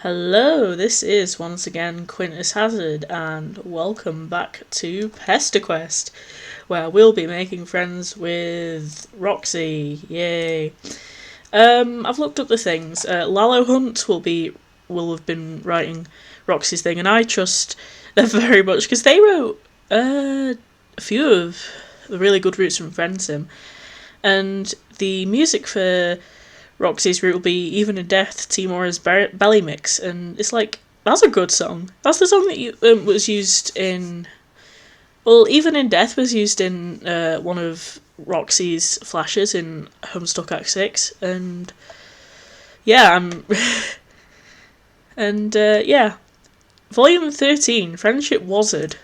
Hello, this is once again Quintus Hazard, and welcome back to PesterQuest, where we'll be making friends with Roxy. Yay! I've looked up the things. Lalo Hunt will have been writing Roxy's thing, and I trust them very much because they wrote a few of the really good routes from Friendsim, and the music for Roxy's route will be Even in Death, Timora's Belly Mix, and it's like, that's a good song. That's the song that was used in... Well, Even in Death was used in one of Roxy's flashes in Homestuck Act 6, and yeah, yeah. Volume 13, Friendship Wizard.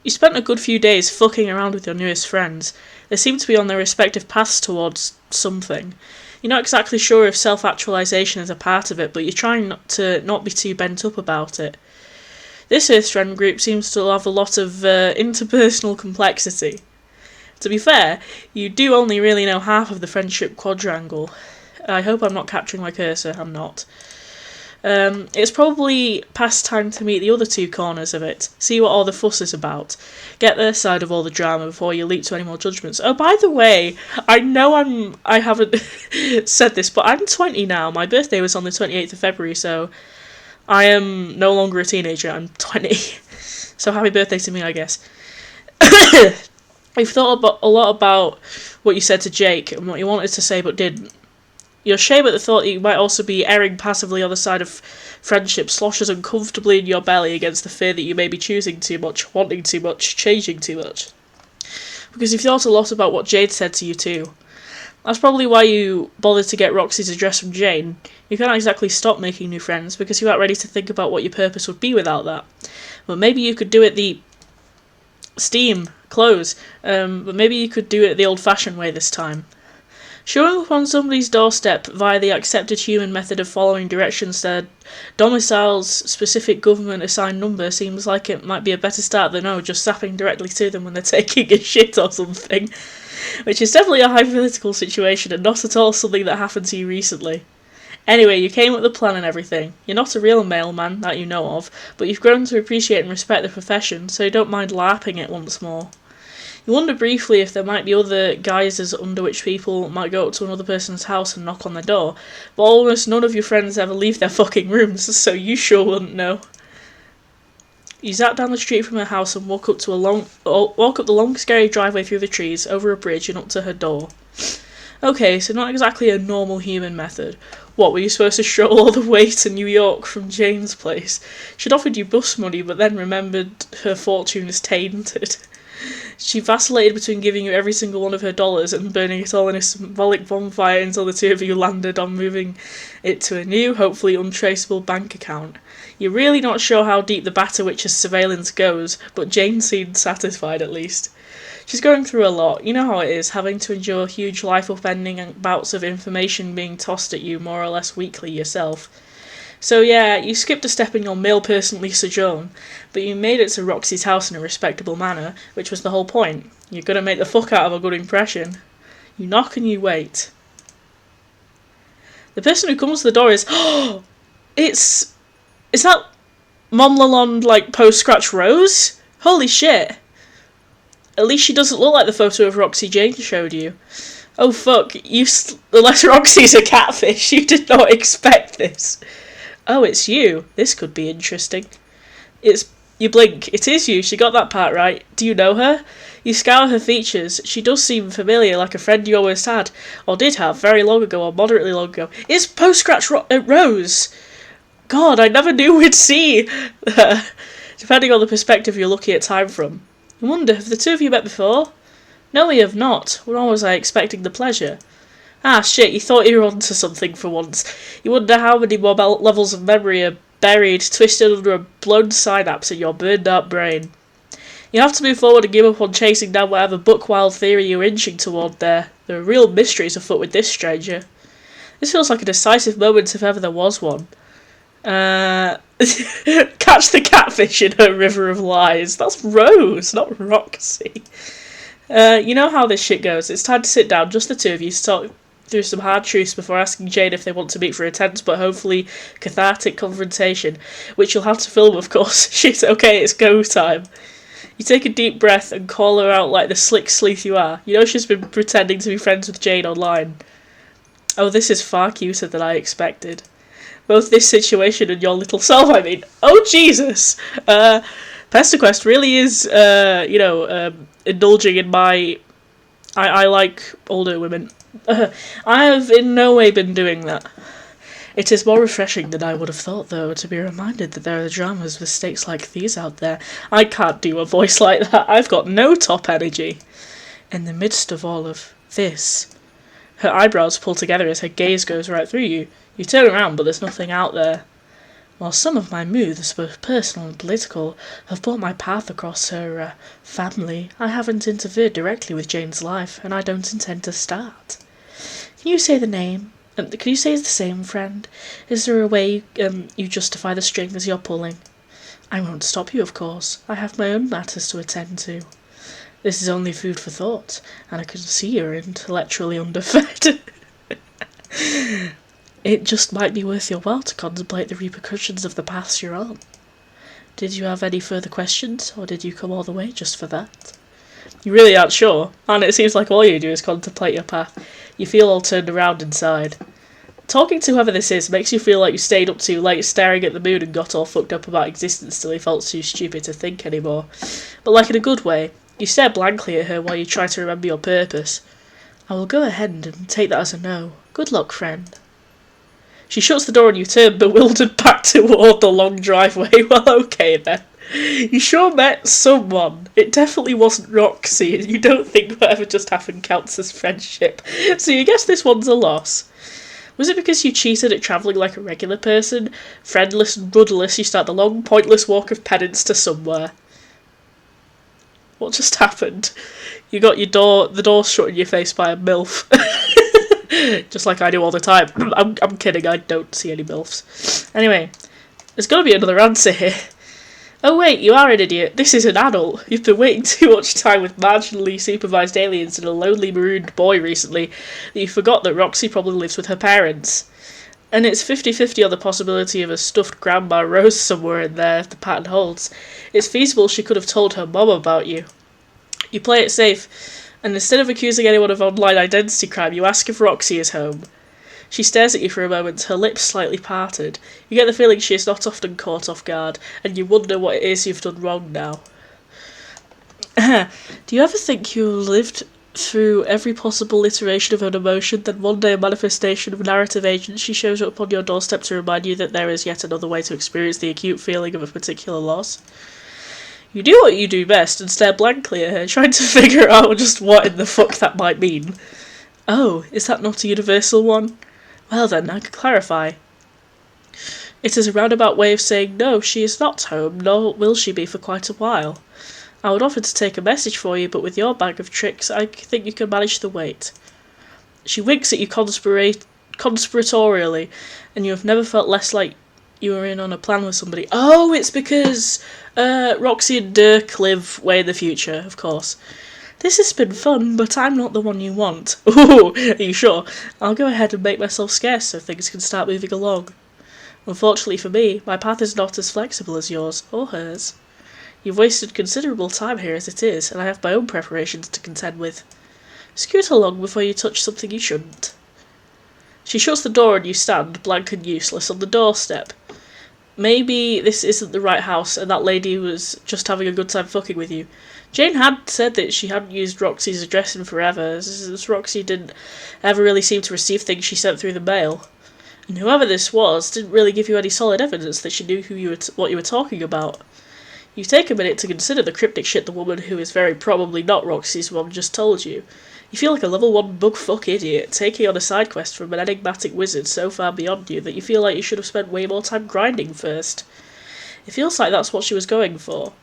You spent a good few days fucking around with your newest friends. They seem to be on their respective paths towards something. You're not exactly sure if self-actualization is a part of it, but you're trying not be too bent up about it. This Earth friend group seems to have a lot of interpersonal complexity. To be fair, you do only really know half of the friendship quadrangle. I hope I'm not capturing my cursor, I'm not. It's probably past time to meet the other two corners of it, see what all the fuss is about, get their side of all the drama before you leap to any more judgments. Oh, by the way, I haven't said this, but I'm 20 now. My birthday was on the 28th of February, so I am no longer a teenager, I'm 20. So happy birthday to me, I guess. We've thought a lot about what you said to Jake and what you wanted to say but didn't. You're ashamed at the thought that you might also be erring passively on the side of friendship sloshes uncomfortably in your belly against the fear that you may be choosing too much, wanting too much, changing too much. Because you've thought a lot about what Jade said to you too. That's probably why you bothered to get Roxy's address from Jane. You can't exactly stop making new friends because you aren't ready to think about what your purpose would be without that. But maybe you could do it the Steam, close, but maybe you could do it the old-fashioned way this time. Showing up on somebody's doorstep via the accepted human method of following directions to their domicile's specific government-assigned number seems like it might be a better start than just zapping directly to them when they're taking a shit or something. Which is definitely a hypothetical situation and not at all something that happened to you recently. Anyway, you came up with a plan and everything. You're not a real mailman, that you know of, but you've grown to appreciate and respect the profession, so you don't mind LARPing it once more. You wonder briefly if there might be other guises under which people might go up to another person's house and knock on their door, but almost none of your friends ever leave their fucking rooms, so you sure wouldn't know. You zap down the street from her house and walk up the long scary driveway through the trees, over a bridge and up to her door. Okay, so not exactly a normal human method. What, were you supposed to stroll all the way to New York from Jane's place? She'd offered you bus money, but then remembered her fortune is tainted. She vacillated between giving you every single one of her dollars and burning it all in a symbolic bonfire until the two of you landed on moving it to a new, hopefully untraceable bank account. You're really not sure how deep the Batter Witch's surveillance goes, but Jane seemed satisfied at least. She's going through a lot. You know how it is, having to endure huge life-upending bouts of information being tossed at you more or less weekly yourself. So yeah, you skipped a step in your male personally sojourn, but you made it to Roxy's house in a respectable manner, which was the whole point. You're gonna make the fuck out of a good impression. You knock and you wait. The person who comes to the door is... Is that Mom Lalonde, like, post-scratch Rose? Holy shit. At least she doesn't look like the photo of Roxy Jane showed you. Oh fuck, unless Roxy's a catfish, you did not expect this. Oh, it's you. This could be interesting. You blink. It is you. She got that part right. Do you know her? You scour her features. She does seem familiar, like a friend you always had, or did have, very long ago, or moderately long ago. It's post-scratch Rose. God, I never knew we'd see her. Depending on the perspective you're looking at time from. I wonder, have the two of you met before? No, we have not. Nor was I expecting the pleasure. Ah, shit, you thought you were onto something for once. You wonder how many more levels of memory are buried, twisted under a blown synapse in your burned-out brain. You have to move forward and give up on chasing down whatever book-wild theory you're inching toward there. There are real mysteries afoot with this stranger. This feels like a decisive moment if ever there was one. Catch the catfish in her river of lies. That's Rose, not Roxy. You know how this shit goes. It's time to sit down, just the two of you, to talk through some hard truths before asking Jane if they want to meet for a tense but hopefully cathartic confrontation, which you'll have to film, of course. Shit, okay, it's go time. You take a deep breath and call her out like the slick sleuth you are. You know she's been pretending to be friends with Jane online. Oh, this is far cuter than I expected. Both this situation and your little self, I mean. Oh, Jesus! PesterQuest really is, indulging in my... I like older women. I have in no way been doing that. It is more refreshing than I would have thought, though, to be reminded that there are dramas with stakes like these out there. I can't do a voice like that. I've got no top energy. In the midst of all of this... Her eyebrows pull together as her gaze goes right through you. You turn around, but there's nothing out there. While some of my moods, both personal and political, have brought my path across her family, I haven't interfered directly with Jane's life, and I don't intend to start. Can you say the name? Can you say the same, friend? Is there a way you justify the strings you're pulling? I won't stop you, of course. I have my own matters to attend to. This is only food for thought, and I can see you're intellectually underfed. It just might be worth your while to contemplate the repercussions of the paths you're on. Did you have any further questions, or did you come all the way just for that? You really aren't sure, and it seems like all you do is contemplate your path. You feel all turned around inside. Talking to whoever this is makes you feel like you stayed up too late staring at the moon and got all fucked up about existence till you felt too stupid to think anymore. But like in a good way. You stare blankly at her while you try to remember your purpose. I will go ahead and take that as a no. Good luck, friend. She shuts the door and you turn bewildered back toward the long driveway. Well, okay then. You sure met someone. It definitely wasn't Roxy, and you don't think whatever just happened counts as friendship. So you guess this one's a loss. Was it because you cheated at travelling like a regular person? Friendless and rudderless, you start the long, pointless walk of penance to somewhere. What just happened? You got the door shut in your face by a MILF. Just like I do all the time. I'm kidding, I don't see any MILFs. Anyway, there's got to be another answer here. Oh wait, you are an idiot. This is an adult. You've been waiting too much time with marginally supervised aliens and a lonely marooned boy recently that you forgot that Roxy probably lives with her parents. And it's 50-50 on the possibility of a stuffed grandma Rose somewhere in there if the pattern holds. It's feasible she could have told her mum about you. You play it safe, and instead of accusing anyone of online identity crime, you ask if Roxy is home. She stares at you for a moment, her lips slightly parted. You get the feeling she is not often caught off guard, and you wonder what it is you've done wrong now. Do you ever think you lived through every possible iteration of an emotion, then one day a manifestation of narrative agency shows up on your doorstep to remind you that there is yet another way to experience the acute feeling of a particular loss? You do what you do best and stare blankly at her, trying to figure out just what in the fuck that might mean. Oh, is that not a universal one? Well then, I can clarify. It is a roundabout way of saying no, she is not home, nor will she be for quite a while. I would offer to take a message for you, but with your bag of tricks, I think you can manage the wait. She winks at you conspiratorially, and you have never felt less like you were in on a plan with somebody. Oh, it's because Roxy and Dirk live way in the future, of course. This has been fun, but I'm not the one you want. Ooh, are you sure? I'll go ahead and make myself scarce so things can start moving along. Unfortunately for me, my path is not as flexible as yours, or hers. You've wasted considerable time here as it is, and I have my own preparations to contend with. Scoot along before you touch something you shouldn't. She shuts the door and you stand, blank and useless, on the doorstep. Maybe this isn't the right house and that lady was just having a good time fucking with you. Jane had said that she hadn't used Roxy's address in forever, as Roxy didn't ever really seem to receive things she sent through the mail. And whoever this was didn't really give you any solid evidence that she knew what you were talking about. You take a minute to consider the cryptic shit the woman who is very probably not Roxy's mum just told you. You feel like a level 1 bugfuck idiot, taking on a side quest from an enigmatic wizard so far beyond you that you feel like you should have spent way more time grinding first. It feels like that's what she was going for.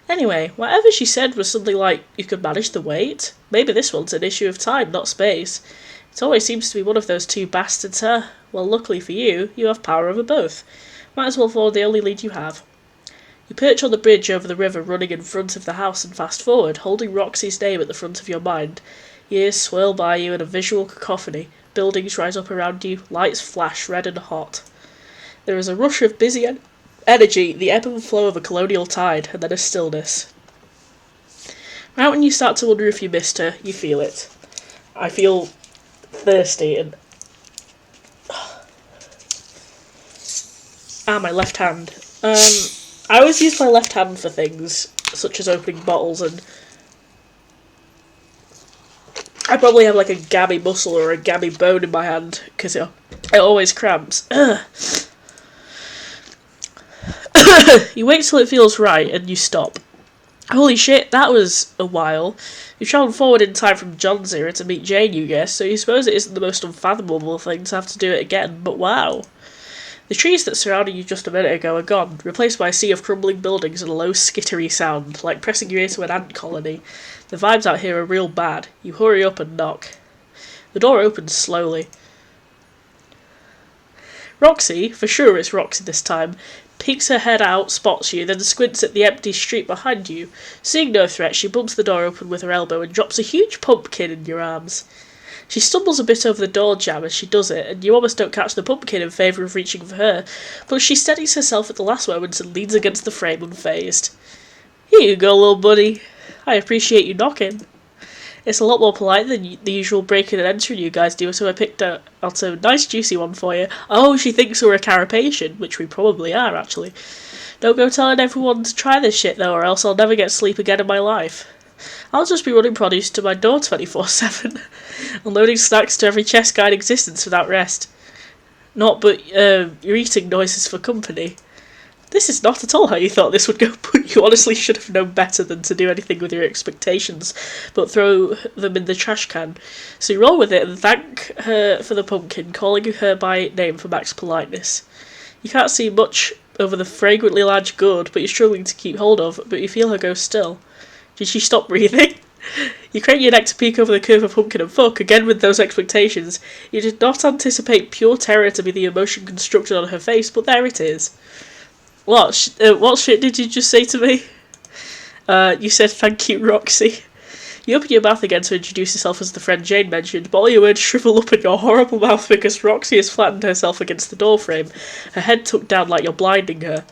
Anyway, whatever she said was something like, you could manage the wait? Maybe this one's an issue of time, not space. It always seems to be one of those two bastards, huh? Well, luckily for you, you have power over both. Might as well follow the only lead you have. You perch on the bridge over the river running in front of the house and fast forward, holding Roxy's name at the front of your mind. Years swirl by you in a visual cacophony. Buildings rise up around you, lights flash red and hot. There is a rush of busy energy, the ebb and flow of a colonial tide, and then a stillness. Right when you start to wonder if you missed her, you feel it. I feel thirsty and... my left hand. I always use my left hand for things, such as opening bottles, and I probably have like a gammy muscle or a gammy bone in my hand, because it always cramps. You wait till it feels right, and you stop. Holy shit, that was a while. You've travelled forward in time from John's era to meet Jane, you guess, so you suppose it isn't the most unfathomable thing to have to do it again, but wow. The trees that surrounded you just a minute ago are gone, replaced by a sea of crumbling buildings and a low skittery sound, like pressing you into an ant colony. The vibes out here are real bad. You hurry up and knock. The door opens slowly. Roxy, for sure it's Roxy this time, peeks her head out, spots you, then squints at the empty street behind you. Seeing no threat, she bumps the door open with her elbow and drops a huge pumpkin in your arms. She stumbles a bit over the door jamb as she does it, and you almost don't catch the pumpkin in favour of reaching for her, but she steadies herself at the last moment and leans against the frame unfazed. Here you go, little buddy. I appreciate you knocking. It's a lot more polite than the usual breaking and entering you guys do, so I picked out a nice juicy one for you. Oh, she thinks we're a carapacian, which we probably are, actually. Don't go telling everyone to try this shit, though, or else I'll never get sleep again in my life. I'll just be running produce to my door 24/7, unloading snacks to every chest guy in existence without rest. Not but your eating noises for company. This is not at all how you thought this would go, but you honestly should have known better than to do anything with your expectations, but throw them in the trash can. So you roll with it and thank her for the pumpkin, calling her by name for max politeness. You can't see much over the fragrantly large gourd, but you're struggling to keep hold of, but you feel her go still. Did she stop breathing? You crane your neck to peek over the curve of pumpkin and fuck, again with those expectations. You did not anticipate pure terror to be the emotion constructed on her face, but there it is. What shit did you just say to me? You said thank you, Roxy. You open your mouth again to introduce yourself as the friend Jane mentioned, but all your words shrivel up in your horrible mouth because Roxy has flattened herself against the doorframe, her head tucked down like you're blinding her.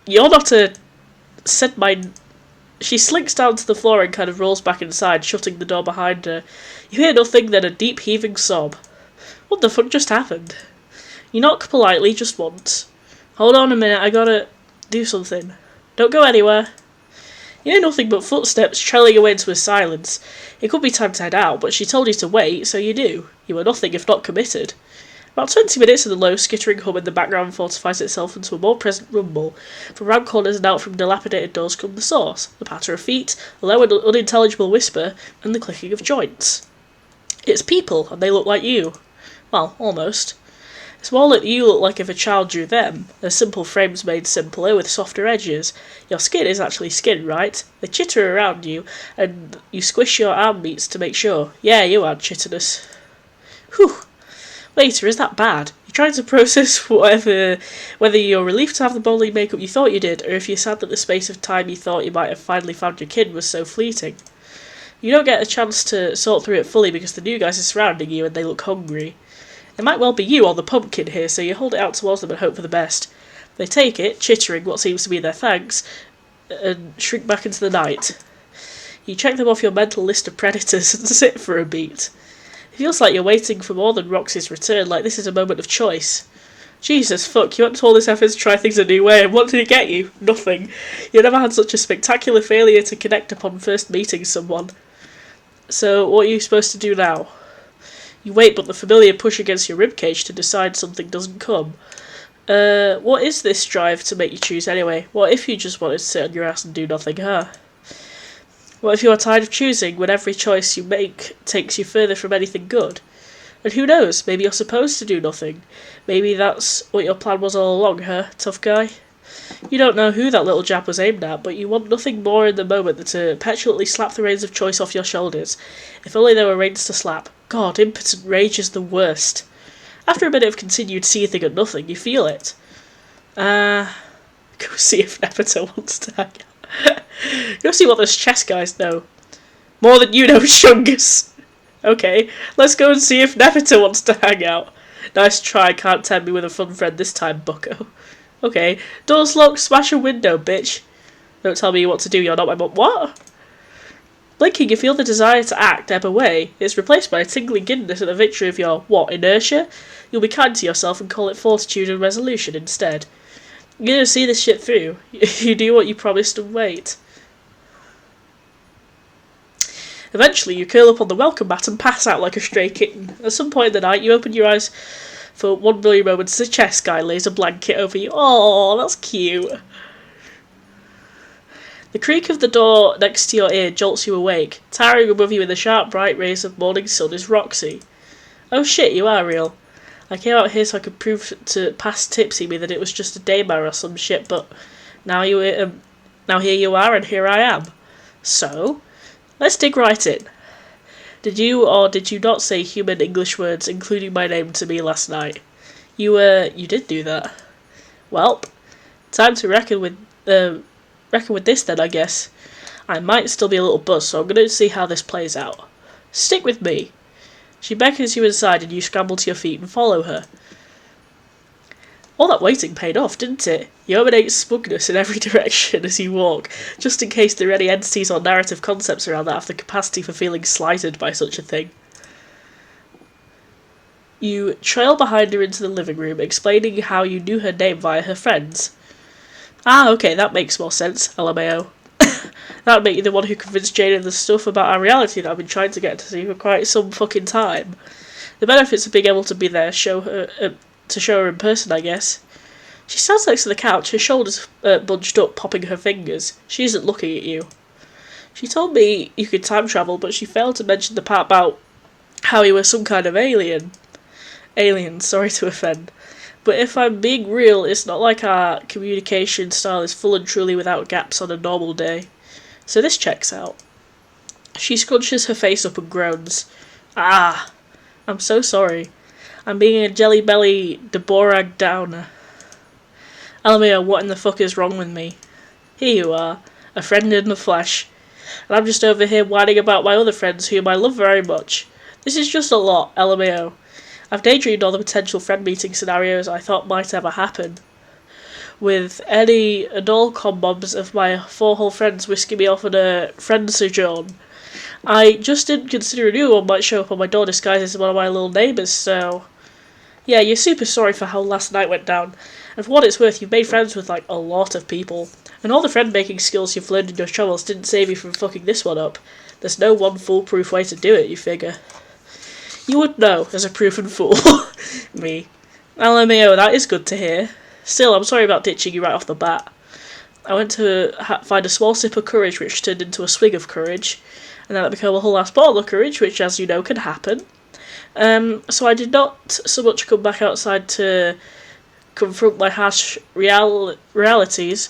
You're not a... said my... She slinks down to the floor and kind of rolls back inside, shutting the door behind her. You hear nothing, then a deep heaving sob. What the fuck just happened? You knock politely, just once. Hold on a minute, I gotta do something. Don't go anywhere. You hear nothing but footsteps trailing away into a silence. It could be time to head out, but she told you to wait, so you do. You are nothing if not committed. About 20 minutes and the low, skittering hum in the background fortifies itself into a more present rumble. From round corners and out from dilapidated doors come the source, the patter of feet, a low and unintelligible whisper, and the clicking of joints. It's people, and they look like you. Well, almost. It's more that you look like if a child drew them. Their simple frames made simpler, with softer edges. Your skin is actually skin, right? They chitter around you, and you squish your arm meats to make sure. Yeah, you aren't chitinous. Whew. Later, is that bad? You're trying to process whether you're relieved to have the bodily makeup you thought you did, or if you're sad that the space of time you thought you might have finally found your kid was so fleeting. You don't get a chance to sort through it fully because the new guys are surrounding you and they look hungry. It might well be you or the pumpkin here, so you hold it out towards them and hope for the best. They take it, chittering what seems to be their thanks, and shrink back into the night. You check them off your mental list of predators and sit for a beat. It feels like you're waiting for more than Roxy's return, like this is a moment of choice. Jesus, fuck, you went to all this effort to try things a new way, and what did it get you? Nothing. You never had such a spectacular failure to connect upon first meeting someone. So, what are you supposed to do now? You wait, but the familiar push against your ribcage to decide something doesn't come. What is this drive to make you choose anyway? What if you just wanted to sit on your ass and do nothing, huh? What if you are tired of choosing when every choice you make takes you further from anything good? And who knows, maybe you're supposed to do nothing. Maybe that's what your plan was all along, huh, tough guy? You don't know who that little jab was aimed at, but you want nothing more in the moment than to petulantly slap the reins of choice off your shoulders. If only there were reins to slap. God, impotent rage is the worst. After a minute of continued seething at nothing, you feel it. Go see if Nepato wants to hang out. Go see what those chess guys know. More than you know, Shungus. Okay, let's go and see if Nevita wants to hang out. Nice try, can't tempt me with a fun friend this time, bucko. Okay, door's locked, smash a window, bitch. Don't tell me what to do, you're not my mum. What? Blinking, you feel the desire to act ebb away. It's replaced by a tingling giddiness at the victory of your, what, inertia? You'll be kind to yourself and call it fortitude and resolution instead. You're gonna see this shit through. You do what you promised and wait. Eventually, you curl up on the welcome mat and pass out like a stray kitten. At some point in the night, you open your eyes for 1 million moments as a chest guy lays a blanket over you. Oh, that's cute. The creak of the door next to your ear jolts you awake. Towering above you in the sharp, bright rays of morning sun is Roxy. Oh shit, you are real. I came out here so I could prove to past Tipsy me that it was just a daymare or some shit, but now here you are and here I am. So, let's dig right in. Did you or did you not say human English words, including my name, to me last night? You did do that. Welp, time to reckon with this then, I guess. I might still be a little buzzed, so I'm going to see how this plays out. Stick with me. She beckons you inside and you scramble to your feet and follow her. All that waiting paid off, didn't it? You emanate smugness in every direction as you walk, just in case there are any entities or narrative concepts around that have the capacity for feeling slighted by such a thing. You trail behind her into the living room, explaining how you knew her name via her friends. Ah, okay, that makes more sense, LMAO. That would make you the one who convinced Jane of the stuff about our reality that I've been trying to get to see for quite some fucking time. The benefits of being able to be there to show her in person, I guess. She stands next to the couch, her shoulders bunched up, popping her fingers. She isn't looking at you. She told me you could time travel, but she failed to mention the part about how you were some kind of alien. Alien, sorry to offend. But if I'm being real, it's not like our communication style is full and truly without gaps on a normal day. So this checks out. She scrunches her face up and groans. Ah, I'm so sorry. I'm being a jelly belly Deborah Downer. Alamea, what in the fuck is wrong with me? Here you are, a friend in the flesh. And I'm just over here whining about my other friends whom I love very much. This is just a lot, LMAO. I've daydreamed all the potential friend meeting scenarios I thought might ever happen. With any and all combobs of my 4 whole friends whisking me off on a friend sojourn. I just didn't consider a new one might show up on my door disguised as one of my little neighbours, so... Yeah, you're super sorry for how last night went down. And for what it's worth, you've made friends with, like, a lot of people. And all the friend-making skills you've learned in your travels didn't save you from fucking this one up. There's no one foolproof way to do it, you figure. You would know, as a proven fool. Me. LMAO, that is good to hear. Still, I'm sorry about ditching you right off the bat. I went to find a small sip of courage, which turned into a swig of courage. And then that became a whole ass bottle of courage, which, as you know, can happen. So I did not so much come back outside to confront my harsh realities,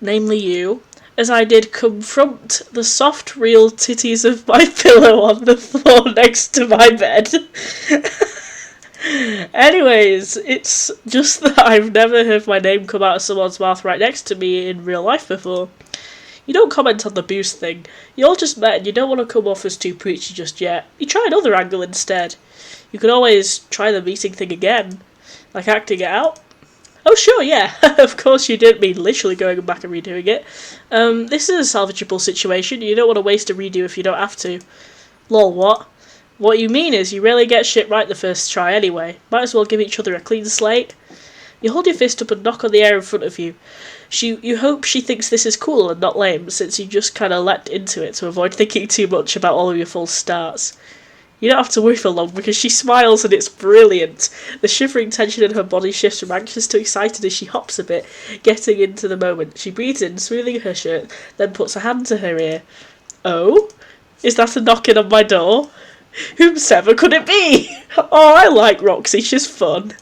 namely you, as I did confront the soft, real titties of my pillow on the floor next to my bed. Anyways, it's just that I've never heard my name come out of someone's mouth right next to me in real life before. You don't comment on the boost thing. You all just met and you don't want to come off as too preachy just yet. You try another angle instead. You could always try the meeting thing again. Like acting it out. Oh sure, yeah. Of course you didn't mean literally going back and redoing it. This is a salvageable situation. You don't want to waste a redo if you don't have to. Lol, what? What you mean is you rarely get shit right the first try anyway. Might as well give each other a clean slate. You hold your fist up and knock on the air in front of you. You hope she thinks this is cool and not lame, since you just kinda leapt into it to avoid thinking too much about all of your false starts. You don't have to worry for long because she smiles and it's brilliant. The shivering tension in her body shifts from anxious to excited as she hops a bit, getting into the moment. She breathes in, smoothing her shirt, then puts a hand to her ear. Oh? Is that a knocking on my door? Whomsoever could it be? Oh, I like Roxy, she's fun.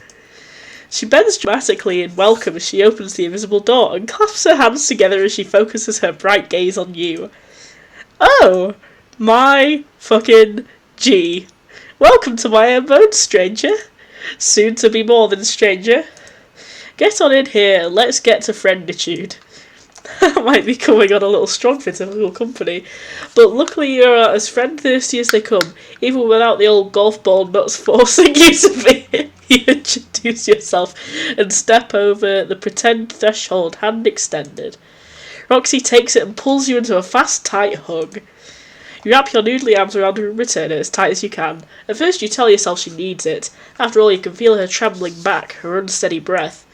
She bends dramatically in welcome as she opens the invisible door and clasps her hands together as she focuses her bright gaze on you. Oh, my fucking G. Welcome to my abode, stranger. Soon to be more than stranger. Get on in here, let's get to frienditude. That might be coming on a little strong for typical company. But luckily you're as friend-thirsty as they come, even without the old golf ball nuts forcing you to be. You introduce yourself and step over the pretend threshold, hand extended. Roxy takes it and pulls you into a fast, tight hug. You wrap your noodly arms around her and return it as tight as you can. At first you tell yourself she needs it. After all, you can feel her trembling back, her unsteady breath.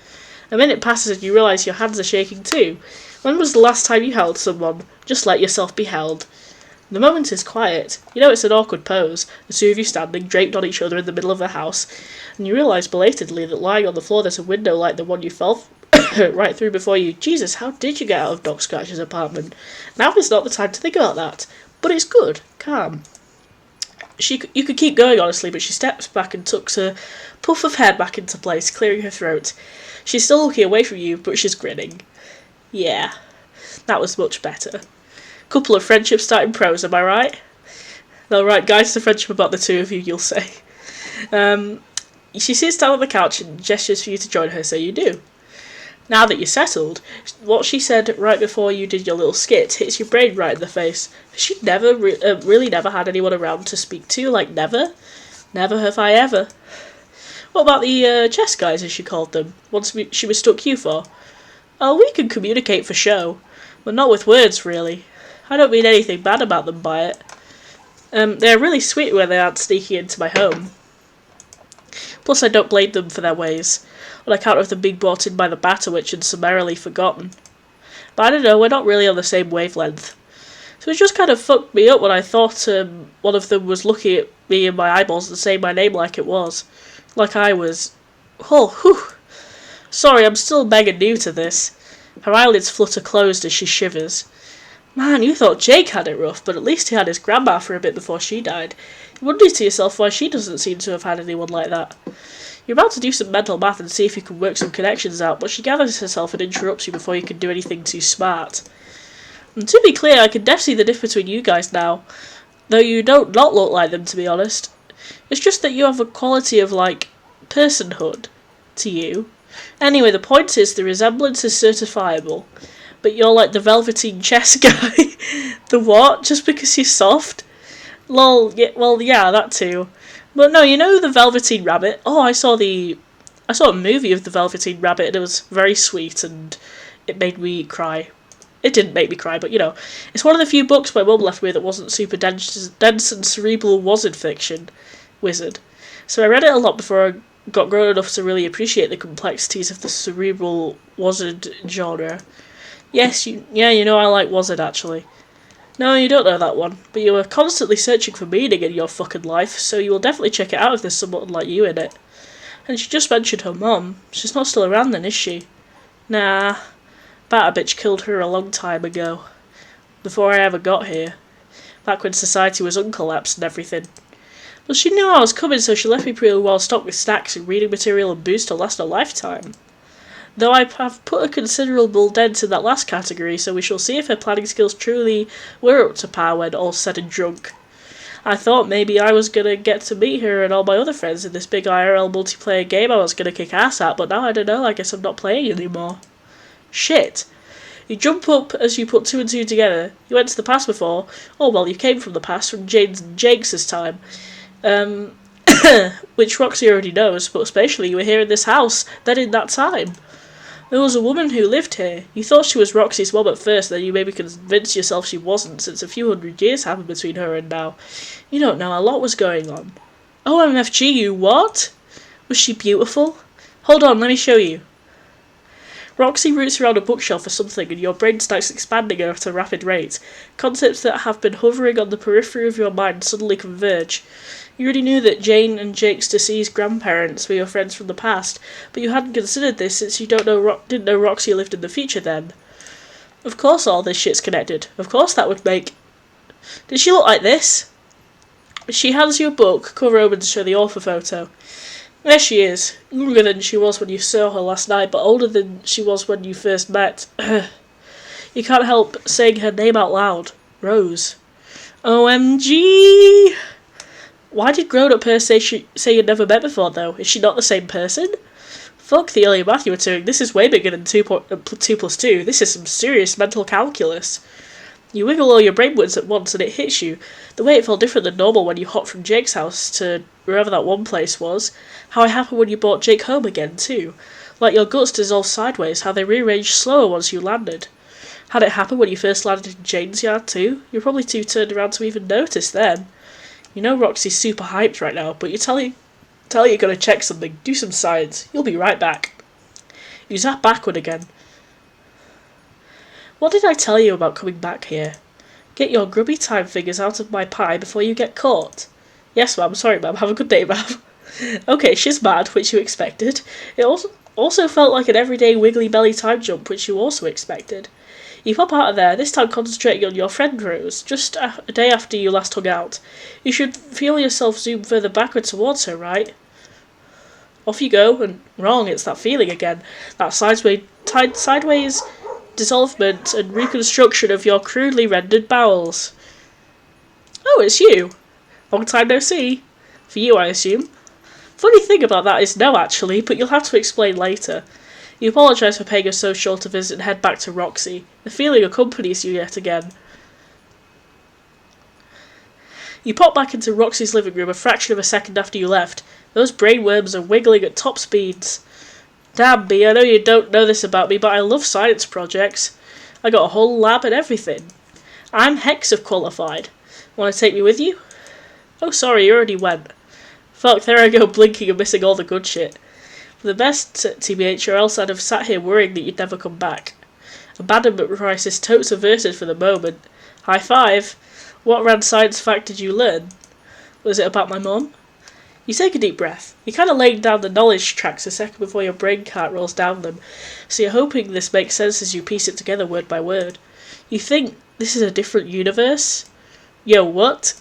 A minute passes and you realise your hands are shaking too. When was the last time you held someone? Just let yourself be held. The moment is quiet. You know it's an awkward pose, the two of you standing, draped on each other in the middle of the house, and you realise belatedly that lying on the floor there's a window like the one you fell right through before you. Jesus, how did you get out of Doc Scratch's apartment? Now is not the time to think about that. But it's good. Calm. You could keep going, honestly, but she steps back and tucks her puff of hair back into place, clearing her throat. She's still looking away from you, but she's grinning. Yeah, that was much better. Couple of friendships starting pros, am I right? They'll write guides to friendship about the two of you, you'll say. She sits down on the couch and gestures for you to join her, so you do. Now that you're settled, what she said right before you did your little skit hits your brain right in the face. She'd never, really never had anyone around to speak to, like never. Never have I ever. What about the chess guys, as she called them, ones she mistook you for? Oh, we can communicate for show, but not with words, really. I don't mean anything bad about them by it. They're really sweet when they aren't sneaking into my home. Plus, I don't blame them for their ways, on account of them being brought in by the Batter Witch and summarily forgotten. But I don't know, we're not really on the same wavelength. So it just kind of fucked me up when I thought one of them was looking at me in my eyeballs and saying my name like it was. Like I was. Oh, whew. Sorry, I'm still mega new to this. Her eyelids flutter closed as she shivers. Man, you thought Jake had it rough, but at least he had his grandma for a bit before she died. You wonder to yourself why she doesn't seem to have had anyone like that. You're about to do some mental math and see if you can work some connections out, but she gathers herself and interrupts you before you can do anything too smart. And to be clear, I can definitely see the difference between you guys now, though you don't not look like them, to be honest. It's just that you have a quality of, like, personhood to you. Anyway, the point is the resemblance is certifiable. But you're like the Velveteen chess guy. The what? Just because you're soft? Lol, yeah, well, yeah, that too. But no, you know the Velveteen Rabbit? Oh, I saw a movie of the Velveteen Rabbit and it was very sweet and it made me cry. It didn't make me cry, but you know. It's one of the few books my mum left me that wasn't super dense and cerebral wizard. So I read it a lot before I got grown enough to really appreciate the complexities of the cerebral wizard genre. Yes, you know I like wizard actually. No, you don't know that one, but you were constantly searching for meaning in your fucking life, so you will definitely check it out if there's someone like you in it. And she just mentioned her mum. She's not still around then, is she? Nah, Batter Bitch killed her a long time ago. Before I ever got here. Back when society was uncollapsed and everything. But she knew I was coming, so she left me pretty well stocked with snacks and reading material and booze to last a lifetime. Though I have put a considerable dent in that last category, so we shall see if her planning skills truly were up to par when all said and drunk. I thought maybe I was gonna get to meet her and all my other friends in this big IRL multiplayer game I was gonna kick ass at, but now I don't know, I guess I'm not playing anymore. Shit. You jump up as you put two and two together. You went to the past before. Oh well, you came from the past, from Jane's and Jake's this time. Which Roxy already knows, but especially you were here in this house, then in that time. There was a woman who lived here. You thought she was Roxy's mum at first, then you maybe convinced yourself she wasn't, since a few hundred years happened between her and now. You don't know, a lot was going on. OMFG, you what? Was she beautiful? Hold on, let me show you. Roxy roots around a bookshelf for something and your brain starts expanding at a rapid rate. Concepts that have been hovering on the periphery of your mind suddenly converge. You already knew that Jane and Jake's deceased grandparents were your friends from the past, but you hadn't considered this since you didn't know Roxy lived in the future then. Of course all this shit's connected. Of course that would make... Did she look like this? She hands you a book, cover open to show the author photo. There she is, younger than she was when you saw her last night, but older than she was when you first met. You can't help saying her name out loud. Rose. OMG! Why did grown-up her say you'd never met before, though? Is she not the same person? Fuck the earlier math you were doing. This is way bigger than 2 plus 2. This is some serious mental calculus. You wiggle all your brainwards at once and it hits you. The way it felt different than normal when you hopped from Jake's house to wherever that one place was. How it happened when you brought Jake home again, too. Like your guts dissolved sideways, how they rearranged slower once you landed. Had it happened when you first landed in Jane's yard, too? You're probably too turned around to even notice then. You know Roxy's super hyped right now, but you tell her you're gonna check something, do some science. You'll be right back. You zap backward again. What did I tell you about coming back here? Get your grubby time fingers out of my pie before you get caught. Yes, ma'am. Sorry, ma'am. Have a good day, ma'am. Okay, she's mad, which you expected. It also felt like an everyday wiggly belly time jump, which you also expected. You pop out of there, this time concentrating on your friend Rose, just a day after you last hung out. You should feel yourself zoom further backward towards her, right? Off you go, and wrong, it's that feeling again. That sideways dissolvement and reconstruction of your crudely rendered bowels. Oh, it's you. Long time no see. For you, I assume. Funny thing about that is no, actually, but you'll have to explain later. You apologise for paying us so short a visit and head back to Roxy. The feeling accompanies you yet again. You pop back into Roxy's living room a fraction of a second after you left. Those brainworms are wiggling at top speeds. Damn me, I know you don't know this about me, but I love science projects. I got a whole lab and everything. I'm Hexa qualified. Want to take me with you? Oh, sorry, you already went. Fuck, there I go, blinking and missing all the good shit. For the best, TBH, or else I'd have sat here worrying that you'd never come back. Abandonment crisis totes averted for the moment. High five. What rad science fact did you learn? Was it about my mum? You take a deep breath. You're kind of laying down the knowledge tracks a second before your brain cart rolls down them, so you're hoping this makes sense as you piece it together word by word. You think this is a different universe? Yo, what?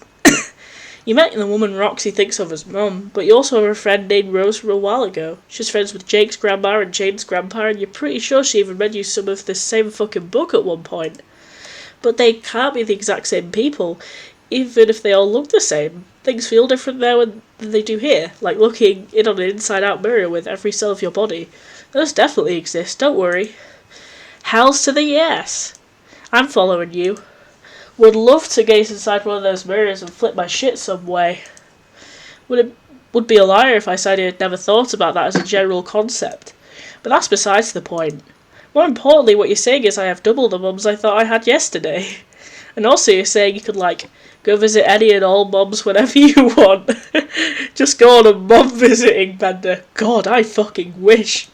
You met the woman Roxy thinks of as mum, but you also have a friend named Rose from a while ago. She's friends with Jake's grandma and Jane's grandpa, and you're pretty sure she even read you some of this same fucking book at one point. But they can't be the exact same people, even if they all look the same. Things feel different there than they do here, like looking in on an inside-out mirror with every cell of your body. Those definitely exist, don't worry. Hells to the yes! I'm following you. Would love to gaze inside one of those mirrors and flip my shit some way. Would be a liar if I said I had never thought about that as a general concept. But that's besides the point. More importantly, what you're saying is I have double the mums I thought I had yesterday. And also you're saying you could, like, go visit any and all mums whenever you want. Just go on a mum visiting bender. God, I fucking wish.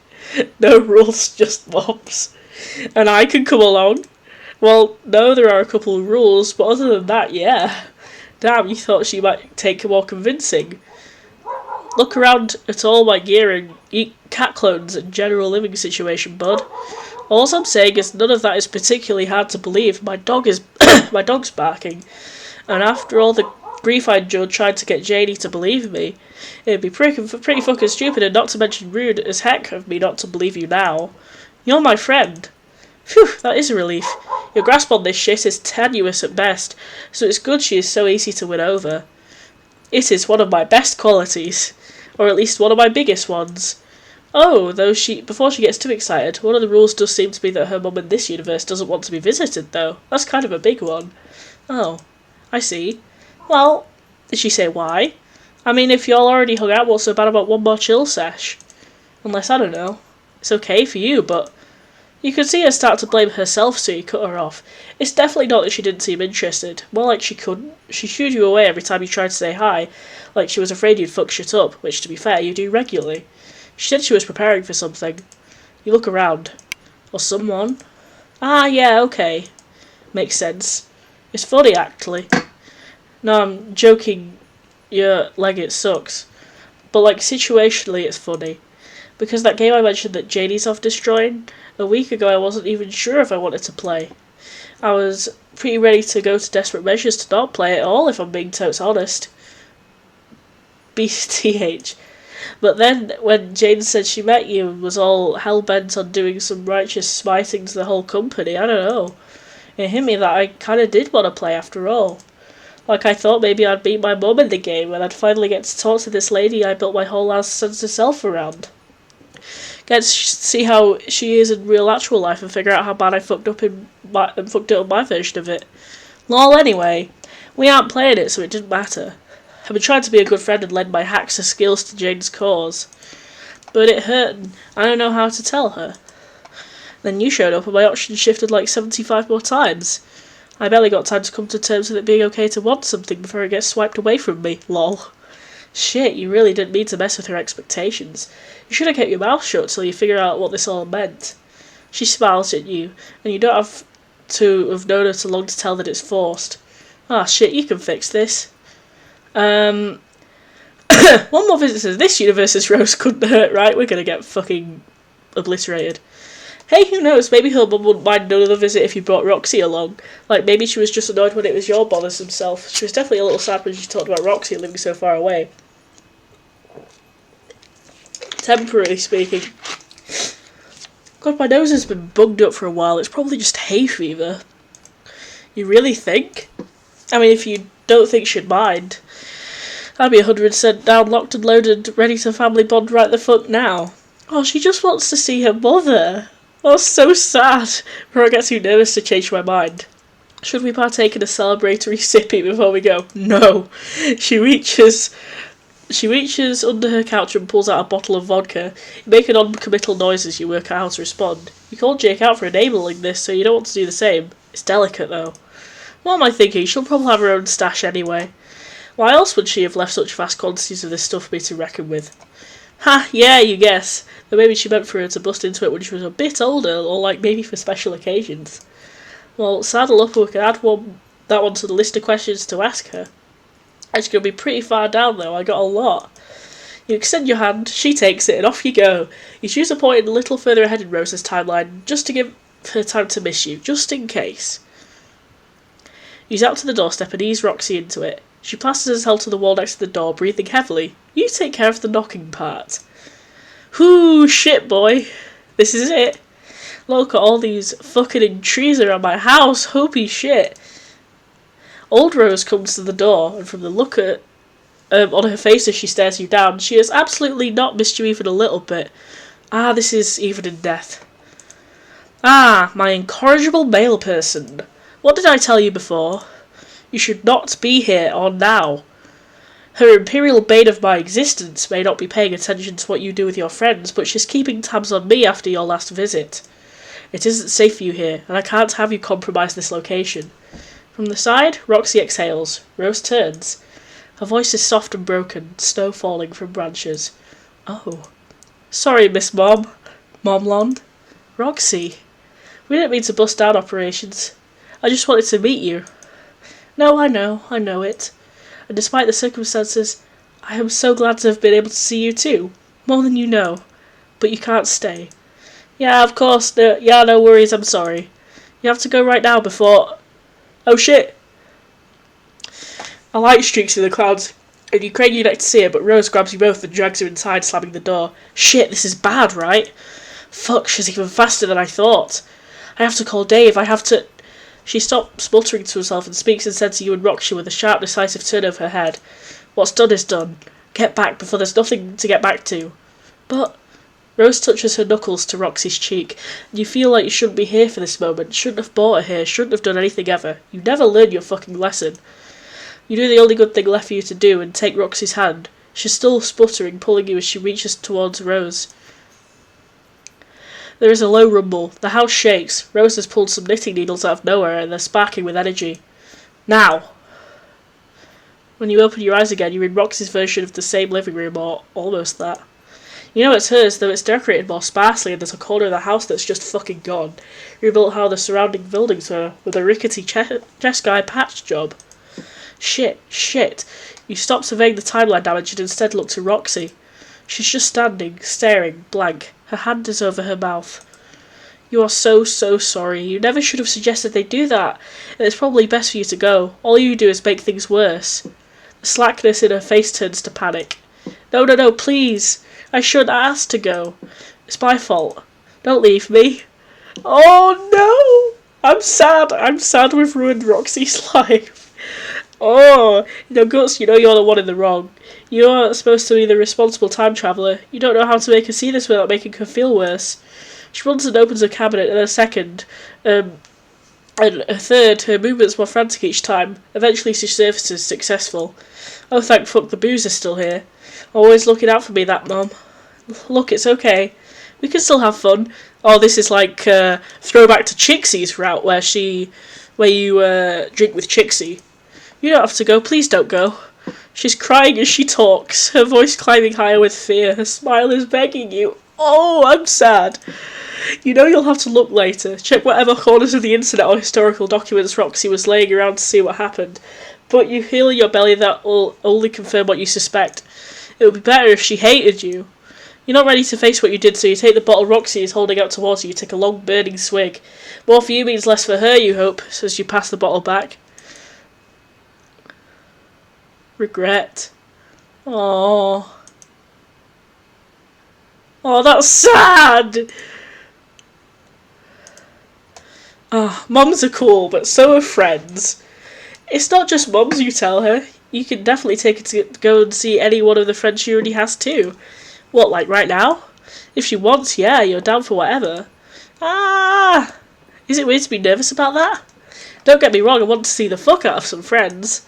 No rules, just mums. And I can come along. Well, no, there are a couple of rules, but other than that, yeah. Damn, you thought she might take more convincing. Look around at all my gear and eat cat clones and general living situation, bud. All I'm saying is none of that is particularly hard to believe. My dog's barking. And after all the grief I endured trying to get Janie to believe me, it'd be pretty fucking stupid and not to mention rude as heck of me not to believe you now. You're my friend. Phew, that is a relief. Your grasp on this shit is tenuous at best, so it's good she is so easy to win over. It is one of my best qualities, or at least one of my biggest ones. Oh, before she gets too excited, one of the rules does seem to be that her mum in this universe doesn't want to be visited, though. That's kind of a big one. Oh, I see. Well, did she say why? I mean, if y'all already hung out, what's so bad about one more chill sesh? Unless, I don't know, it's okay for you, but... You could see her start to blame herself, so you cut her off. It's definitely not that she didn't seem interested. More like she couldn't. She shooed you away every time you tried to say hi, like she was afraid you'd fuck shit up, which, to be fair, you do regularly. She said she was preparing for something. You look around. Or someone. Ah, yeah, okay. Makes sense. It's funny, actually. No, I'm joking. Your Leggett sucks. But, like, situationally, it's funny. Because that game I mentioned that Janie's off destroying, a week ago I wasn't even sure if I wanted to play. I was pretty ready to go to desperate measures to not play at all, if I'm being totes honest. BTH. But then, when Jane said she met you and was all hell-bent on doing some righteous smiting to the whole company, I don't know. It hit me that I kinda did want to play after all. Like I thought maybe I'd beat my mum in the game and I'd finally get to talk to this lady I built my whole last sense of self around. Get to see how she is in real actual life and figure out how bad I fucked it up in my version of it. Lol, anyway, we aren't playing it, so it didn't matter. I've been trying to be a good friend and lend my hacks and skills to Jane's cause. But it hurt, and I don't know how to tell her. Then you showed up and my options shifted like 75 more times. I barely got time to come to terms with it being okay to want something before it gets swiped away from me, lol. Shit, you really didn't mean to mess with her expectations. You should have kept your mouth shut till you figure out what this all meant. She smiles at you, and you don't have to have known her too long to tell that it's forced. Ah, shit, you can fix this. One more visit to this universe's Rose couldn't hurt, right? We're gonna get fucking obliterated. Hey, who knows, maybe her mum wouldn't mind another visit if you brought Roxy along. Like, maybe she was just annoyed when it was your bothersome self. She was definitely a little sad when she talked about Roxy living so far away. Temporarily speaking. God, my nose has been bugged up for a while. It's probably just hay fever. You really think? I mean, if you don't think she'd mind, I'd be 100% down, locked and loaded, ready to family bond right the fuck now. Oh, she just wants to see her mother. Oh, so sad. Before I get too nervous to change my mind. Should we partake in a celebratory sippy before we go? No. She reaches under her couch and pulls out a bottle of vodka. You make an non-committal noise as you work out how to respond. You called Jake out for enabling this, so you don't want to do the same. It's delicate, though. What am I thinking? She'll probably have her own stash anyway. Why else would she have left such vast quantities of this stuff for me to reckon with? Ha, yeah, you guess. Though maybe she meant for her to bust into it when she was a bit older, or like maybe for special occasions. Well, saddle up and we can add that one to the list of questions to ask her. It's going to be pretty far down though, I got a lot. You extend your hand, she takes it, and off you go. You choose a point a little further ahead in Rose's timeline, just to give her time to miss you, just in case. You zap to the doorstep and ease Roxy into it. She plasters herself to the wall next to the door, breathing heavily. You take care of the knocking part. Whoo, shit boy. This is it. Look at all these fucking intrusions around my house, holy shit. Old Rose comes to the door, and from the look at on her face as she stares you down, she has absolutely not missed you even a little bit. Ah, this is even in death. Ah, my incorrigible male person. What did I tell you before? You should not be here or now. Her imperial bane of my existence may not be paying attention to what you do with your friends, but she's keeping tabs on me after your last visit. It isn't safe for you here, and I can't have you compromise this location. From the side, Roxy exhales. Rose turns. Her voice is soft and broken, snow falling from branches. Oh. Sorry, Miss Momlond. Roxy. We didn't mean to bust down operations. I just wanted to meet you. No, I know it. And despite the circumstances, I am so glad to have been able to see you too. More than you know. But you can't stay. Yeah, of course. No worries, I'm sorry. You have to go right now before... Oh shit! A light streaks through the clouds, and you crane your neck to see it, but Rose grabs you both and drags you inside, slamming the door. Shit, this is bad, right? Fuck, she's even faster than I thought. I have to call Dave, I have to... She stops muttering to herself and speaks instead to you and Roxy with a sharp, decisive turn of her head. What's done is done. Get back before there's nothing to get back to. But... Rose touches her knuckles to Roxy's cheek, and you feel like you shouldn't be here for this moment, shouldn't have brought her here, shouldn't have done anything ever. You never learn your fucking lesson. You do the only good thing left for you to do and take Roxy's hand. She's still sputtering, pulling you as she reaches towards Rose. There is a low rumble. The house shakes. Rose has pulled some knitting needles out of nowhere, and they're sparking with energy. Now! When you open your eyes again, you're in Roxy's version of the same living room, or almost that. You know it's hers, though it's decorated more sparsely, and there's a corner of the house that's just fucking gone. Rebuilt how the surrounding buildings were, with a rickety chess guy patch job. Shit. You stop surveying the timeline damage and instead look to Roxy. She's just standing, staring, blank. Her hand is over her mouth. You are so sorry. You never should have suggested they do that, and it's probably best for you to go. All you do is make things worse. The slackness in her face turns to panic. No, please. I shouldn't ask to go. It's my fault. Don't leave me. Oh no! I'm sad we've ruined Roxy's life. Oh, Guts, you know you're the one in the wrong. You're supposed to be the responsible time traveller. You don't know how to make her see this without making her feel worse. She runs and opens a cabinet in a second, and a third, her movements more frantic each time. Eventually she surfaces successful. Oh, thank fuck the booze is still here. Always looking out for me, that Mom. Look, it's okay. We can still have fun. Oh, this is like throwback to Chixie's route, where you drink with Chixie. You don't have to go. Please don't go. She's crying as she talks, her voice climbing higher with fear. Her smile is begging you. Oh, I'm sad. You know you'll have to look later. Check whatever corners of the internet or historical documents Roxy was laying around to see what happened. But you feel in your belly that will only confirm what you suspect. It would be better if she hated you. You're not ready to face what you did, so you take the bottle Roxy is holding out towards you. You take a long burning swig. More for you means less for her, you hope, as you pass the bottle back. Regret. Aww. Oh, that's sad! Oh, mums are cool, but so are friends. It's not just mums, you tell her. You can definitely take her to go and see any one of the friends she already has too. What, like right now? If she wants, yeah, you're down for whatever. Ah! Is it weird to be nervous about that? Don't get me wrong, I want to see the fuck out of some friends.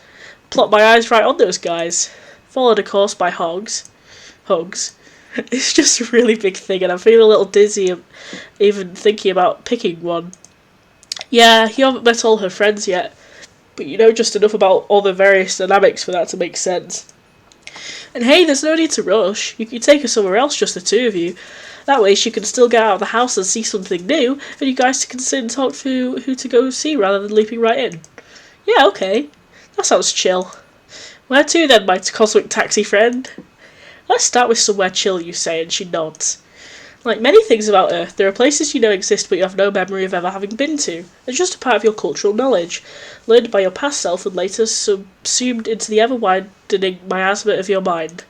Plot my eyes right on those guys. Followed, of course, by Hugs. It's just a really big thing, and I'm feeling a little dizzy even thinking about picking one. Yeah, you haven't met all her friends yet, but you know just enough about all the various dynamics for that to make sense. And hey, there's no need to rush. You can take her somewhere else, just the two of you. That way she can still get out of the house and see something new, and you guys can sit and talk through who to go see rather than leaping right in. Yeah, okay. That sounds chill. Where to then, my cosmic taxi friend? Let's start with somewhere chill, you say, and she nods. Like many things about Earth, there are places you know exist but you have no memory of ever having been to. They're just a part of your cultural knowledge, learned by your past self and later subsumed into the ever-widening miasma of your mind.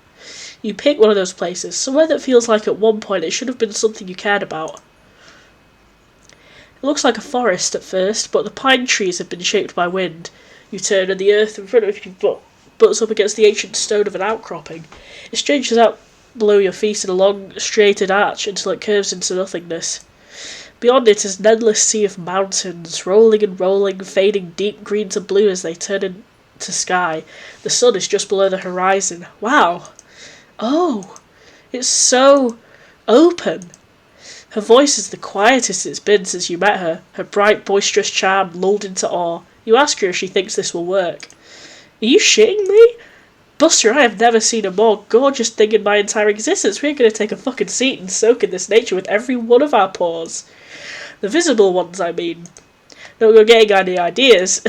You pick one of those places, somewhere that feels like at one point it should have been something you cared about. It looks like a forest at first, but the pine trees have been shaped by wind. You turn and the earth in front of you butts up against the ancient stone of an outcropping. It stretches out below your feet in a long, straighted arch until it curves into nothingness. Beyond it is an endless sea of mountains, rolling and rolling, fading deep green to blue as they turn into sky. The sun is just below the horizon. Wow! Oh! It's so open! Her voice is the quietest it's been since you met her, her bright, boisterous charm lulled into awe. You ask her if she thinks this will work. Are you shitting me? Buster, I have never seen a more gorgeous thing in my entire existence. We're going to take a fucking seat and soak in this nature with every one of our paws. The visible ones, I mean. Don't go getting any ideas.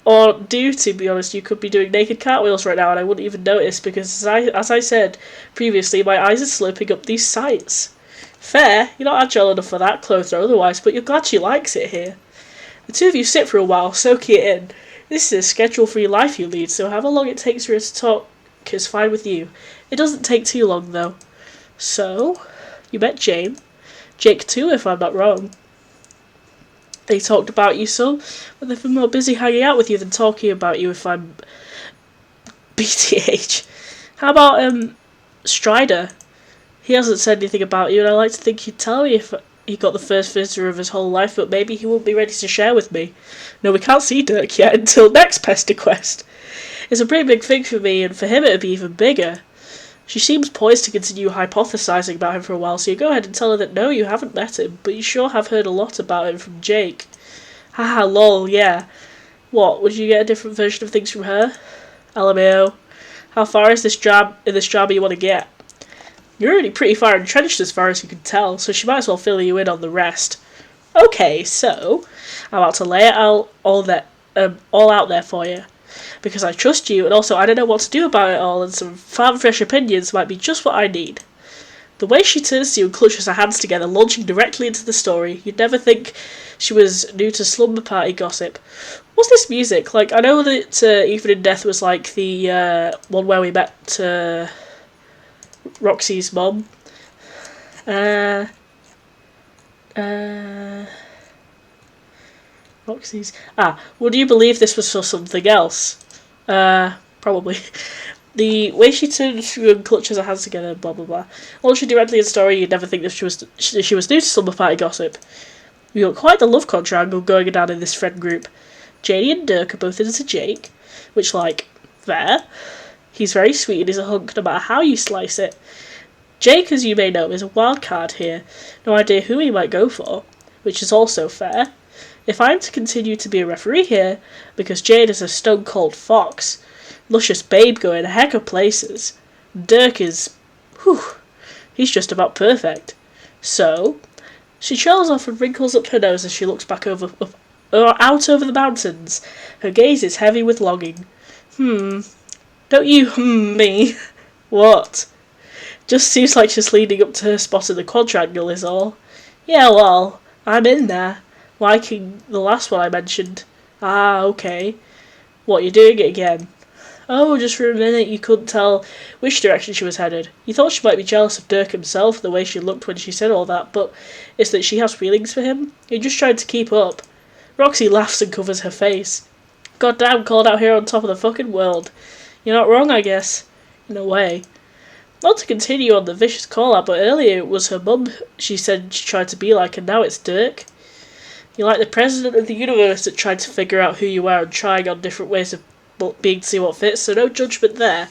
Or do, to be honest, you could be doing naked cartwheels right now and I wouldn't even notice because, as I said previously, my eyes are sloping up these sights. Fair, you're not agile enough for that, clothed or otherwise, but you're glad she likes it here. The two of you sit for a while, soaking it in. This is a schedule-free life you lead, so however long it takes for her to talk is fine with you. It doesn't take too long, though. So, you met Jake too, if I'm not wrong. They talked about you some, but they've been more busy hanging out with you than talking about you, if I'm BTH. How about, Strider? He hasn't said anything about you, and I like to think he'd tell me if he got the first visitor of his whole life, but maybe he won't be ready to share with me. No, we can't see Dirk yet until next PesterQuest. It's a pretty big thing for me, and for him it'd be even bigger. She seems poised to continue hypothesizing about him for a while, so you go ahead and tell her that no, you haven't met him, but you sure have heard a lot about him from Jake. Haha, lol, yeah. What, would you get a different version of things from her? LMAO. How far is this job you want to get? You're already pretty far entrenched as far as you can tell, so she might as well fill you in on the rest. Okay, so I'm about to lay it all out there for you. Because I trust you, and also I don't know what to do about it all, and some farm fresh opinions might be just what I need. The way she turns to you and clutches her hands together, launching directly into the story, you'd never think she was new to slumber party gossip. What's this music? Like, I know that Even in Death was like the one where we met Roxy's mom. Roxy's... would you believe this was for something else? Probably. The way she turns through and clutches her hands together, blah blah blah. Launching directly in story, you'd never think that she was new to summer party gossip. We got quite the love quadrangle going down in this friend group. Janie and Dirk are both into Jake, which, like, fair. He's very sweet and he's a hunk no matter how you slice it. Jake, as you may know, is a wild card here. No idea who he might go for, which is also fair. If I'm to continue to be a referee here, because Jane is a stone-cold fox, luscious babe going a heck of places, Dirk is, he's just about perfect. So, she trails off and wrinkles up her nose as she looks back out over the mountains. Her gaze is heavy with longing. Don't you me? What? Just seems like she's leading up to her spot in the quadrangle is all. Yeah, well, I'm in there, liking the last one I mentioned. Ah, okay. What, you're doing it again? Oh, just for a minute you couldn't tell which direction she was headed. You thought she might be jealous of Dirk himself, the way she looked when she said all that, but it's that she has feelings for him. You're just trying to keep up. Roxy laughs and covers her face. Goddamn, called out here on top of the fucking world. You're not wrong, I guess. In a way. Not to continue on the vicious call-out, but earlier it was her mum she said she tried to be like, and now it's Dirk. You're like the president of the universe that tried to figure out who you are and trying on different ways of being to see what fits, so no judgment there.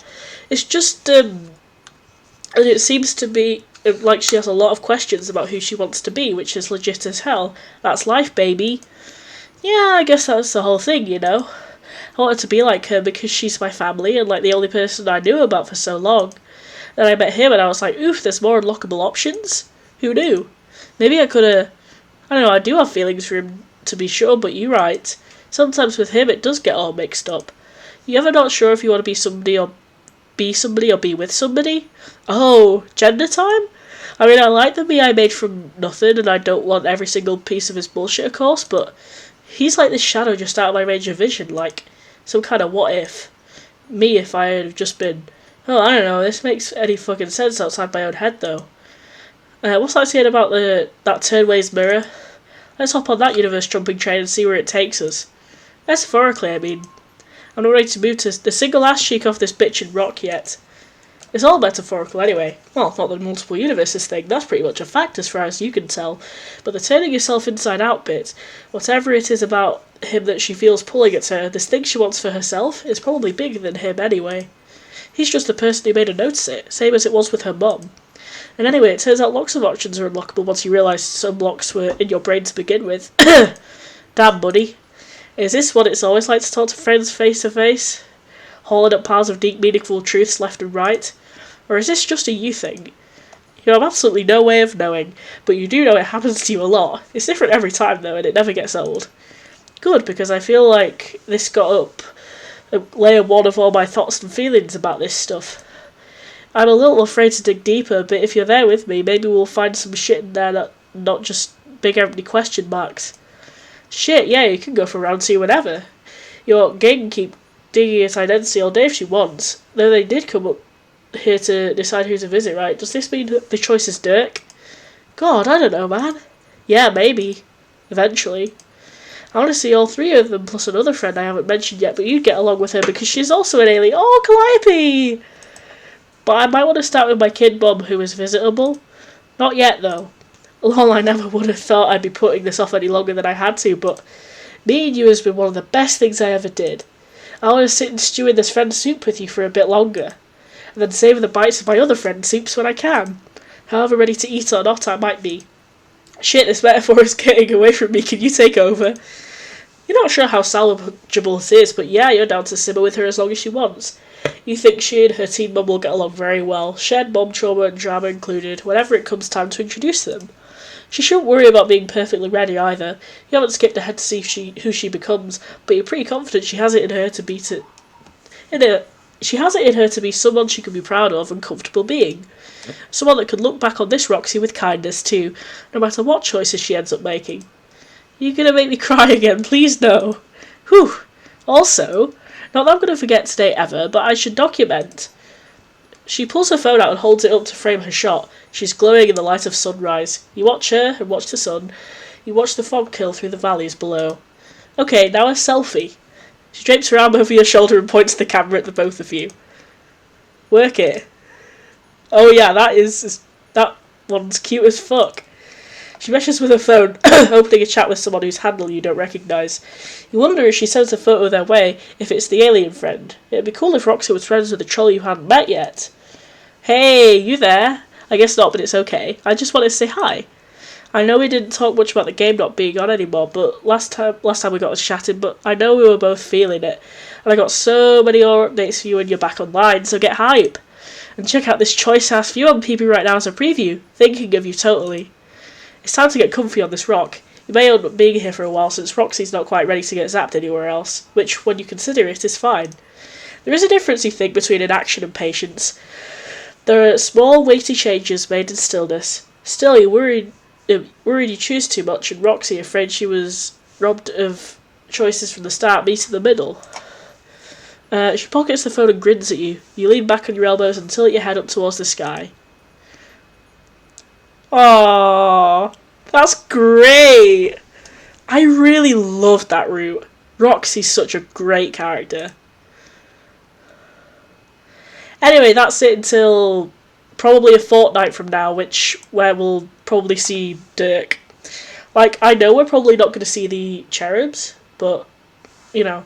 It's just, and it seems to be like she has a lot of questions about who she wants to be, which is legit as hell. That's life, baby. Yeah, I guess that's the whole thing, you know. I wanted to be like her because she's my family and like the only person I knew about for so long. Then I met him and I was like, oof, there's more unlockable options? Who knew? Maybe I could've... I don't know, I do have feelings for him, to be sure, but you're right. Sometimes with him it does get all mixed up. You ever not sure if you want to be somebody or be with somebody? Oh, gender time? I mean, I like the me I made from nothing and I don't want every single piece of his bullshit, of course, but he's like this shadow just out of my range of vision, like some kind of what if. Me if I had just been... Oh, I don't know, this makes any fucking sense outside my own head, though. What's that saying about that turnways mirror? Let's hop on that universe jumping train and see where it takes us. Metaphorically, I mean. I'm not ready to move to the single ass cheek off this bitch and rock yet. It's all metaphorical anyway. Well, not the multiple universes thing, that's pretty much a fact as far as you can tell. But the turning yourself inside out bit, whatever it is about him that she feels pulling at her, this thing she wants for herself, is probably bigger than him anyway. He's just the person who made her notice it, same as it was with her mum. And anyway, it turns out lots of options are unlockable once you realise some locks were in your brain to begin with. Damn, buddy. Is this what it's always like to talk to friends face to face? Hauling up piles of deep, meaningful truths left and right? Or is this just a you thing? You have absolutely no way of knowing, but you do know it happens to you a lot. It's different every time though, and it never gets old. Good, because I feel like this got up layer one of all my thoughts and feelings about this stuff. I'm a little afraid to dig deeper, but if you're there with me, maybe we'll find some shit in there that not just big empty question marks. Shit, yeah, you can go for round two whenever. Your gang can keep digging at identity all day if she wants. Though they did come up here to decide who to visit, right? Does this mean that the choice is Dirk? God, I don't know, man. Yeah, maybe. Eventually. I want to see all three of them, plus another friend I haven't mentioned yet, but you'd get along with her because she's also an alien. Oh, Calliope! But I might want to start with my kid mum, who is visitable. Not yet, though. Lol, I never would have thought I'd be putting this off any longer than I had to, but meeting you has been one of the best things I ever did. I want to sit and stew in this friend soup with you for a bit longer, and then savour the bites of my other friend soups when I can, however ready to eat or not I might be. Shit, this metaphor is getting away from me, can you take over? You're not sure how salvageable it is, but yeah, you're down to simmer with her as long as she wants. You think she and her teen mum will get along very well, shared mum trauma and drama included, whenever it comes time to introduce them. She shouldn't worry about being perfectly ready either. You haven't skipped ahead to see who she becomes, but you're pretty confident she has it in her to be someone she can be proud of and comfortable being. Someone that can look back on this Roxy with kindness too, no matter what choices she ends up making. You're gonna make me cry again, please no. Whew. Also, not that I'm gonna forget today ever, but I should document. She pulls her phone out and holds it up to frame her shot. She's glowing in the light of sunrise. You watch her and watch the sun. You watch the fog kill through the valleys below. Okay, now a selfie. She drapes her arm over your shoulder and points the camera at the both of you. Work it. Oh yeah, that one's cute as fuck. She meshes with her phone, opening a chat with someone whose handle you don't recognise. You wonder if she sends a photo their way if it's the alien friend. It'd be cool if Roxy was friends with the troll you hadn't met yet. Hey, you there? I guess not, but it's okay. I just wanted to say hi. I know we didn't talk much about the game not being on anymore, but last time we got us chatting, but I know we were both feeling it. And I got so many more updates for you when you're back online, so get hype. And check out this choice-ass view on PP right now as a preview. Thinking of you totally. It's time to get comfy on this rock. You may end up being here for a while since Roxy's not quite ready to get zapped anywhere else, which, when you consider it, is fine. There is a difference, you think, between inaction and patience. There are small, weighty changes made in stillness. Still, you're worried you choose too much, and Roxy, afraid she was robbed of choices from the start, meet in the middle. She pockets the phone and grins at you. You lean back on your elbows and tilt your head up towards the sky. Aww, that's great! I really loved that route. Roxy's such a great character. Anyway, that's it until probably a fortnight from now, where we'll probably see Dirk. Like, I know we're probably not going to see the cherubs, but, you know.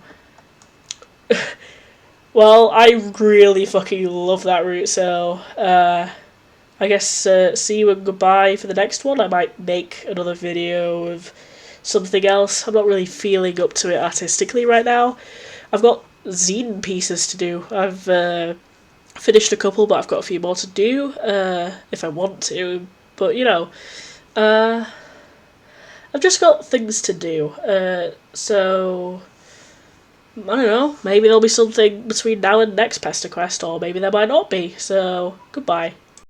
Well, I really fucking love that route, so, I guess see you and goodbye for the next one. I might make another video of something else. I'm not really feeling up to it artistically right now. I've got zine pieces to do. I've finished a couple, but I've got a few more to do if I want to. But, you know, I've just got things to do. So, I don't know. Maybe there'll be something between now and next PesterQuest, or maybe there might not be. So, goodbye.